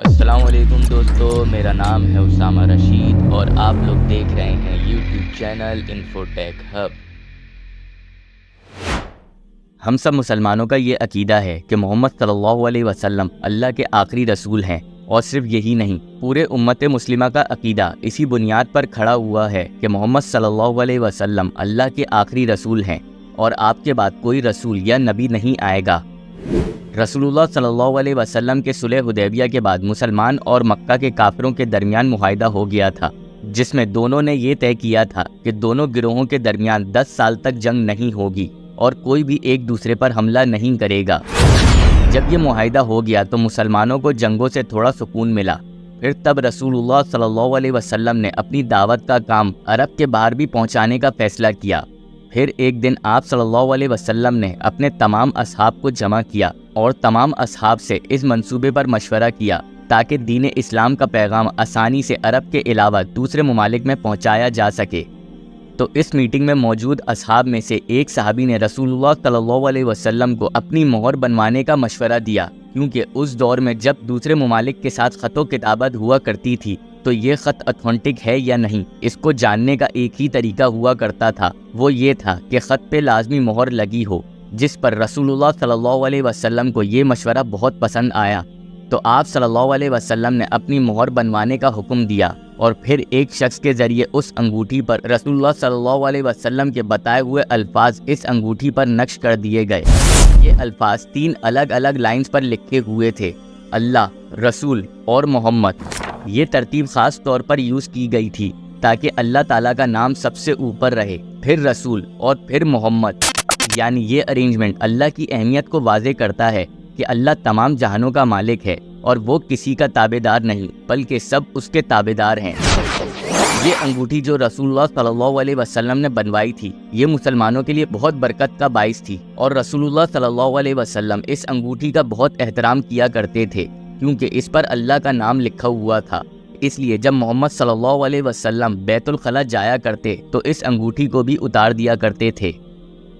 السلام علیکم دوستو، میرا نام ہے اسامہ رشید اور آپ لوگ دیکھ رہے ہیں یوٹیوب چینل انفوٹیک ہب۔ ہم سب مسلمانوں کا یہ عقیدہ ہے کہ محمد صلی اللہ علیہ وسلم اللہ کے آخری رسول ہیں، اور صرف یہی نہیں، پورے امت مسلمہ کا عقیدہ اسی بنیاد پر کھڑا ہوا ہے کہ محمد صلی اللہ علیہ وسلم اللہ کے آخری رسول ہیں اور آپ کے بعد کوئی رسول یا نبی نہیں آئے گا۔ رسول اللہ صلی اللہ علیہ وسلم کے صلح حدیبیہ کے بعد مسلمان اور مکہ کے کافروں کے درمیان معاہدہ ہو گیا تھا، جس میں دونوں نے یہ طے کیا تھا کہ دونوں گروہوں کے درمیان 10 سال تک جنگ نہیں ہوگی اور کوئی بھی ایک دوسرے پر حملہ نہیں کرے گا۔ جب یہ معاہدہ ہو گیا تو مسلمانوں کو جنگوں سے تھوڑا سکون ملا۔ پھر تب رسول اللہ صلی اللہ علیہ وسلم نے اپنی دعوت کا کام عرب کے باہر بھی پہنچانے کا فیصلہ کیا۔ پھر ایک دن آپ صلی اللہ علیہ وسلم نے اپنے تمام اصحاب کو جمع کیا اور تمام اصحاب سے اس منصوبے پر مشورہ کیا تاکہ دین اسلام کا پیغام آسانی سے عرب کے علاوہ دوسرے ممالک میں پہنچایا جا سکے۔ تو اس میٹنگ میں موجود اصحاب میں سے ایک صحابی نے رسول اللہ صلی اللہ علیہ وسلم کو اپنی مہر بنوانے کا مشورہ دیا، کیونکہ اس دور میں جب دوسرے ممالک کے ساتھ خط و کتابت ہوا کرتی تھی تو یہ خط اتھینٹک ہے یا نہیں، اس کو جاننے کا ایک ہی طریقہ ہوا کرتا تھا، وہ یہ تھا کہ خط پہ لازمی مہر لگی ہو، جس پر رسول اللہ صلی اللہ علیہ وسلم کو یہ مشورہ بہت پسند آیا۔ تو آپ صلی اللہ علیہ وسلم نے اپنی مہر بنوانے کا حکم دیا اور پھر ایک شخص کے ذریعے اس انگوٹھی پر رسول اللہ صلی اللہ علیہ وسلم کے بتائے ہوئے الفاظ اس انگوٹھی پر نقش کر دیے گئے۔ یہ الفاظ 3 الگ الگ لائنز پر لکھے ہوئے تھے: اللہ، رسول اور محمد۔ یہ ترتیب خاص طور پر یوز کی گئی تھی تاکہ اللہ تعالیٰ کا نام سب سے اوپر رہے، پھر رسول اور پھر محمد۔ یعنی یہ ارینجمنٹ اللہ کی اہمیت کو واضح کرتا ہے کہ اللہ تمام جہانوں کا مالک ہے اور وہ کسی کا تابعدار نہیں بلکہ سب اس کے تابعدار ہیں۔ یہ انگوٹھی جو رسول اللہ صلی اللہ علیہ وسلم نے بنوائی تھی، یہ مسلمانوں کے لیے بہت برکت کا باعث تھی، اور رسول اللہ صلی اللہ علیہ وسلم اس انگوٹھی کا بہت احترام کیا کرتے تھے، کیونکہ اس پر اللہ کا نام لکھا ہوا تھا۔ اس لیے جب محمد صلی اللہ علیہ وسلم بیت الخلا جایا کرتے تو اس انگوٹھی کو بھی اتار دیا کرتے تھے۔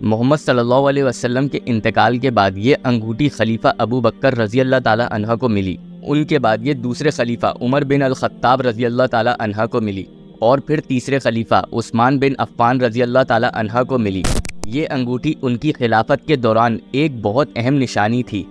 محمد صلی اللہ علیہ وسلم کے انتقال کے بعد یہ انگوٹھی خلیفہ ابو بکر رضی اللہ تعالی عنہ کو ملی، ان کے بعد یہ دوسرے خلیفہ عمر بن الخطاب رضی اللہ تعالی عنہ کو ملی، اور پھر تیسرے خلیفہ عثمان بن عفان رضی اللہ تعالی عنہ کو ملی۔ یہ انگوٹھی ان کی خلافت کے دوران ایک بہت اہم نشانی تھی،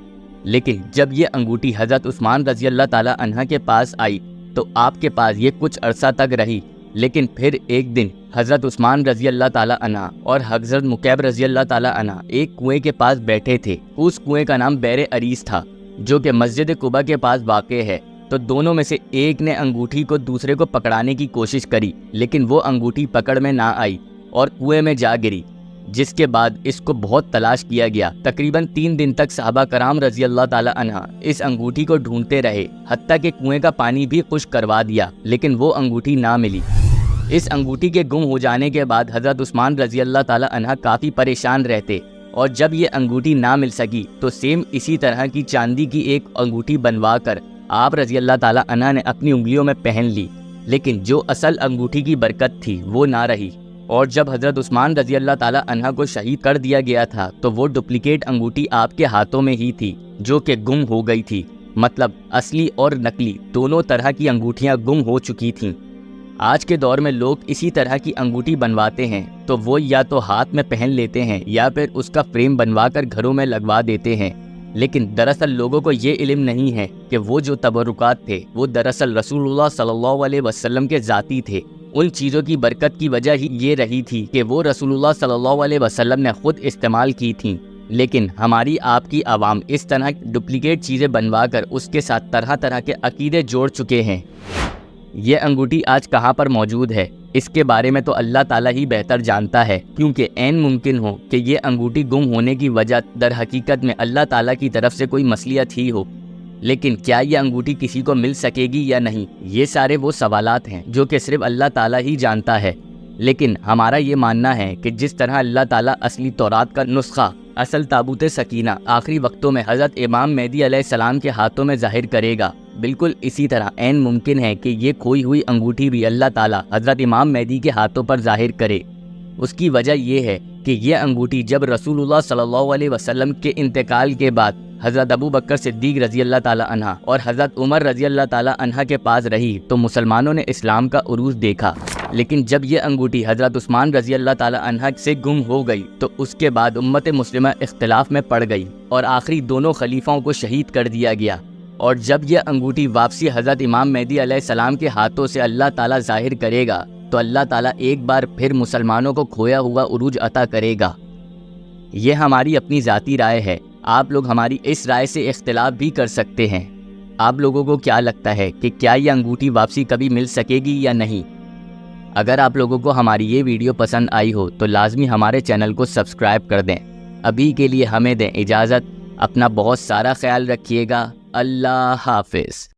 لیکن جب یہ انگوٹھی حضرت عثمان رضی اللہ تعالی عنہ کے پاس آئی تو آپ کے پاس یہ کچھ عرصہ تک رہی، لیکن پھر ایک دن حضرت عثمان رضی اللہ تعالی عنہ اور حضرت مکیب رضی اللہ تعالی عنہ ایک کنویں کے پاس بیٹھے تھے۔ اس کنویں کا نام بئر عریس تھا، جو کہ مسجد قباء کے پاس واقع ہے۔ تو دونوں میں سے ایک نے انگوٹھی کو دوسرے کو پکڑانے کی کوشش کری، لیکن وہ انگوٹھی پکڑ میں نہ آئی اور کنویں میں جا گری، جس کے بعد اس کو بہت تلاش کیا گیا۔ تقریباً 3 دن تک صحابہ کرام رضی اللہ تعالی عنہ اس انگوٹھی کو ڈھونڈتے رہے، حتیٰ کہ کنویں کا پانی بھی خشک کروا دیا، لیکن وہ انگوٹھی نہ ملی۔ اس انگوٹھی کے گم ہو جانے کے بعد حضرت عثمان رضی اللہ تعالی عنہ کافی پریشان رہتے، اور جب یہ انگوٹھی نہ مل سکی تو سیم اسی طرح کی چاندی کی ایک انگوٹھی بنوا کر آپ رضی اللہ تعالی عنہ نے اپنی انگلیوں میں پہن لی، لیکن جو اصل انگوٹھی کی برکت تھی وہ نہ رہی۔ اور جب حضرت عثمان رضی اللہ تعالی عنہ کو شہید کر دیا گیا تھا تو وہ ڈپلیکیٹ انگوٹھی آپ کے ہاتھوں میں ہی تھی، جو کہ گم ہو گئی تھی۔ مطلب اصلی اور نقلی دونوں طرح کی انگوٹھیاں گم ہو چکی تھیں۔ آج کے دور میں لوگ اسی طرح کی انگوٹھی بنواتے ہیں تو وہ یا تو ہاتھ میں پہن لیتے ہیں یا پھر اس کا فریم بنوا کر گھروں میں لگوا دیتے ہیں، لیکن دراصل لوگوں کو یہ علم نہیں ہے کہ وہ جو تبرکات تھے وہ دراصل رسول اللہ صلی اللہ علیہ وسلم کے ذاتی تھے۔ ان چیزوں کی برکت کی وجہ ہی یہ رہی تھی کہ وہ رسول اللہ صلی اللہ علیہ وسلم نے خود استعمال کی تھیں، لیکن ہماری آپ کی عوام اس طرح ڈپلیکیٹ چیزیں بنوا کر اس کے ساتھ طرح طرح کے عقیدے جوڑ چکے ہیں۔ یہ انگوٹھی آج کہاں پر موجود ہے، اس کے بارے میں تو اللہ تعالیٰ ہی بہتر جانتا ہے، کیونکہ عین ممکن ہو کہ یہ انگوٹھی گم ہونے کی وجہ در حقیقت میں اللہ تعالیٰ کی طرف سے کوئی مصلیحت ہی ہو۔ لیکن کیا یہ انگوٹھی کسی کو مل سکے گی یا نہیں، یہ سارے وہ سوالات ہیں جو کہ صرف اللہ تعالیٰ ہی جانتا ہے۔ لیکن ہمارا یہ ماننا ہے کہ جس طرح اللہ تعالیٰ اصلی تورات کا نسخہ، اصل تابوت سکینہ آخری وقتوں میں حضرت امام مہدی علیہ السلام کے ہاتھوں میں ظاہر کرے گا، بالکل اسی طرح عین ممکن ہے کہ یہ کھوئی ہوئی انگوٹھی بھی اللہ تعالیٰ حضرت امام مہدی کے ہاتھوں پر ظاہر کرے۔ اس کی وجہ یہ ہے کہ یہ انگوٹھی جب رسول اللہ صلی اللہ علیہ وسلم کے انتقال کے بعد حضرت ابو بکر صدیق رضی اللہ تعالی عنہ اور حضرت عمر رضی اللہ تعالی عنہ کے پاس رہی تو مسلمانوں نے اسلام کا عروج دیکھا، لیکن جب یہ انگوٹھی حضرت عثمان رضی اللہ تعالی عنہ سے گم ہو گئی تو اس کے بعد امت مسلمہ اختلاف میں پڑ گئی اور آخری دونوں خلیفاؤں کو شہید کر دیا گیا۔ اور جب یہ انگوٹھی واپسی حضرت امام مہدی علیہ السلام کے ہاتھوں سے اللہ تعالیٰ ظاہر کرے گا تو اللہ تعالیٰ ایک بار پھر مسلمانوں کو کھویا ہوا عروج عطا کرے گا۔ یہ ہماری اپنی ذاتی رائے ہے، آپ لوگ ہماری اس رائے سے اختلاف بھی کر سکتے ہیں۔ آپ لوگوں کو کیا لگتا ہے کہ کیا یہ انگوٹھی واپسی کبھی مل سکے گی یا نہیں؟ اگر آپ لوگوں کو ہماری یہ ویڈیو پسند آئی ہو تو لازمی ہمارے چینل کو سبسکرائب کر دیں۔ ابھی کے لیے ہمیں دیں اجازت، اپنا بہت سارا خیال رکھیے گا، اللہ حافظ۔